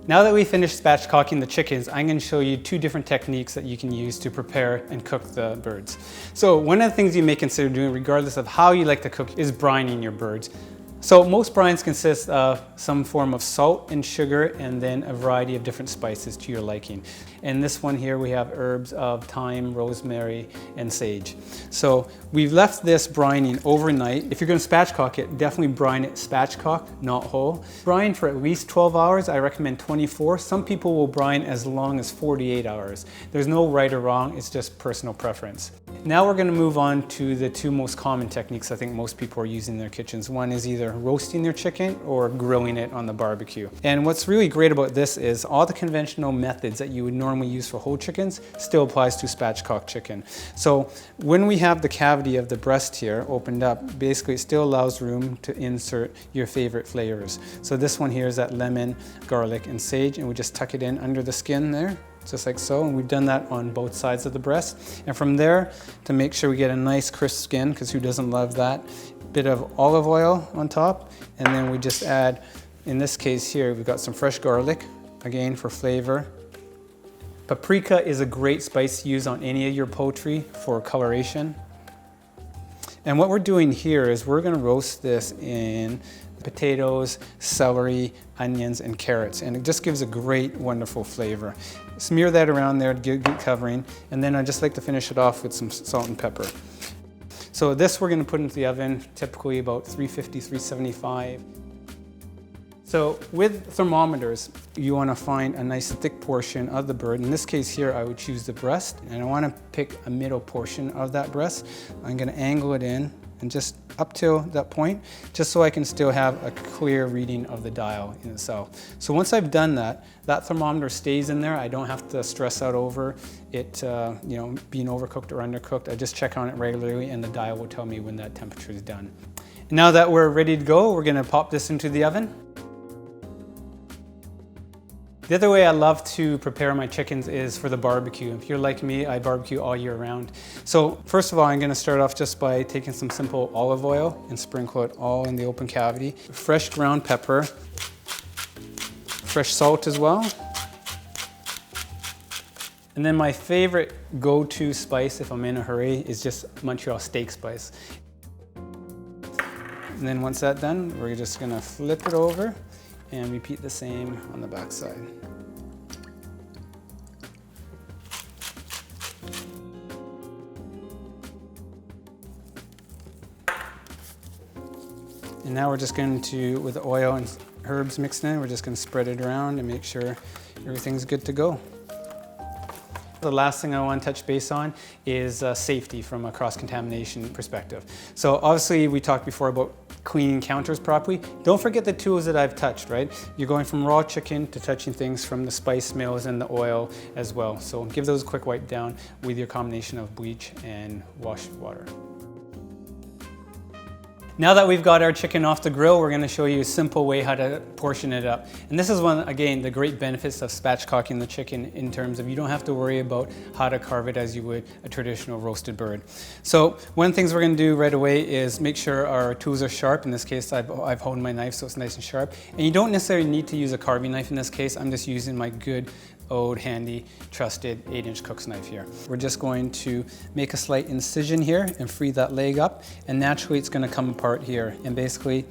Now that we finished spatchcocking the chickens, I'm going to show you two different techniques that you can use to prepare and cook the birds. So one of the things you may consider doing, regardless of how you like to cook, is brining your birds. So most brines consist of some form of salt and sugar and then a variety of different spices to your liking. In this one here we have herbs of thyme, rosemary, and sage. So we've left this brining overnight. If you're going to spatchcock it, definitely brine it spatchcock, not whole. Brine for at least 12 hours. I recommend 24. Some people will brine as long as 48 hours. There's no right or wrong, it's just personal preference. Now we're going to move on to the two most common techniques I think most people are using in their kitchens. One is either roasting their chicken or grilling it on the barbecue. And what's really great about this is all the conventional methods that you would normally use for whole chickens still applies to spatchcock chicken. So when we have the cavity of the breast here opened up, basically it still allows room to insert your favorite flavors. So this one here is that lemon, garlic, and sage, and we just tuck it in under the skin there, just like so, and we've done that on both sides of the breast. And from there, to make sure we get a nice crisp skin, because who doesn't love that, bit of olive oil on top, and then we just add, in this case here, we've got some fresh garlic, again for flavor. Paprika is a great spice to use on any of your poultry for coloration. And what we're doing here is we're going to roast this in potatoes, celery, onions, and carrots, and it just gives a great, wonderful flavor. Smear that around there to get good covering, and then I just like to finish it off with some salt and pepper. So this we're going to put into the oven, typically about 350, 375. So with thermometers, you want to find a nice thick portion of the bird. In this case here, I would choose the breast, and I want to pick a middle portion of that breast. I'm going to angle it in and just up till that point, just so I can still have a clear reading of the dial in itself. So once I've done that, that thermometer stays in there. I don't have to stress out over it being overcooked or undercooked. I just check on it regularly and the dial will tell me when that temperature is done. And now that we're ready to go, we're going to pop this into the oven. The other way I love to prepare my chickens is for the barbecue. If you're like me, I barbecue all year round. So first of all, I'm going to start off just by taking some simple olive oil and sprinkle it all in the open cavity. Fresh ground pepper, fresh salt as well. And then my favorite go-to spice if I'm in a hurry is just Montreal steak spice. And then once that's done, we're just going to flip it over and repeat the same on the back side. And now we're just going to, with the oil and herbs mixed in, we're just going to spread it around and make sure everything's good to go. The last thing I want to touch base on is safety from a cross-contamination perspective. So obviously we talked before about cleaning counters properly. Don't forget the tools that I've touched, right? You're going from raw chicken to touching things from the spice mills and the oil as well. So give those a quick wipe down with your combination of bleach and wash water. Now that we've got our chicken off the grill, we're going to show you a simple way how to portion it up. And this is one, again, the great benefits of spatchcocking the chicken in terms of you don't have to worry about how to carve it as you would a traditional roasted bird. So one of the things we're going to do right away is make sure our tools are sharp. In this case, I've honed my knife so it's nice and sharp. And you don't necessarily need to use a carving knife in this case. I'm just using my good old handy trusted 8-inch cook's knife here. We're just going to make a slight incision here and free that leg up, and naturally it's going to come apart here, and basically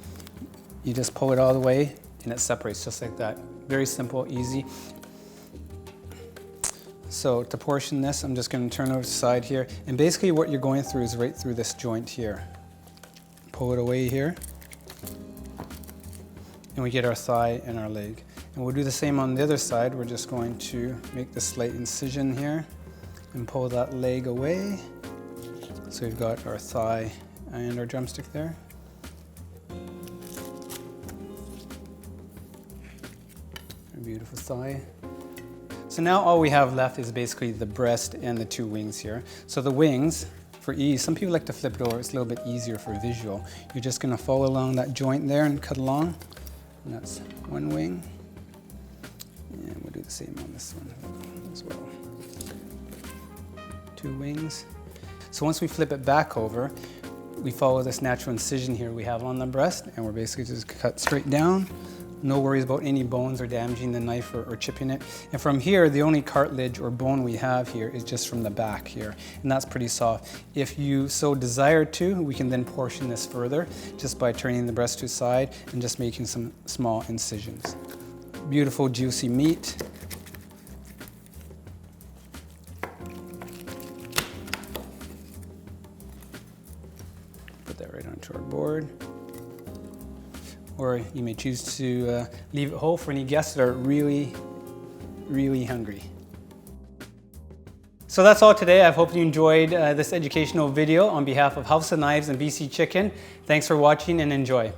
you just pull it all the way and it separates just like that. Very simple, easy. So to portion this, I'm just going to turn over to the side here, and basically what you're going through is right through this joint here. Pull it away here and we get our thigh and our leg. And we'll do the same on the other side. We're just going to make this slight incision here and pull that leg away. So we've got our thigh and our drumstick there. A beautiful thigh. So now all we have left is basically the breast and the two wings here. So the wings, for ease, some people like to flip it over. It's a little bit easier for visual. You're just going to follow along that joint there and cut along. And that's one wing. And we'll do the same on this one as well. Two wings. So once we flip it back over, we follow this natural incision here we have on the breast, and we're basically just cut straight down No worries about any bones or damaging the knife or chipping it. And from here, the only cartilage or bone we have here is just from the back here, and that's pretty soft. If you so desire to, we can then portion this further just by turning the breast to the side and just making some small incisions. Beautiful juicy meat. Put that right onto our board. Or you may choose to leave it whole for any guests that are really, really hungry. So that's all today. I hope you enjoyed this educational video on behalf of House of Knives and BC Chicken. Thanks for watching and enjoy.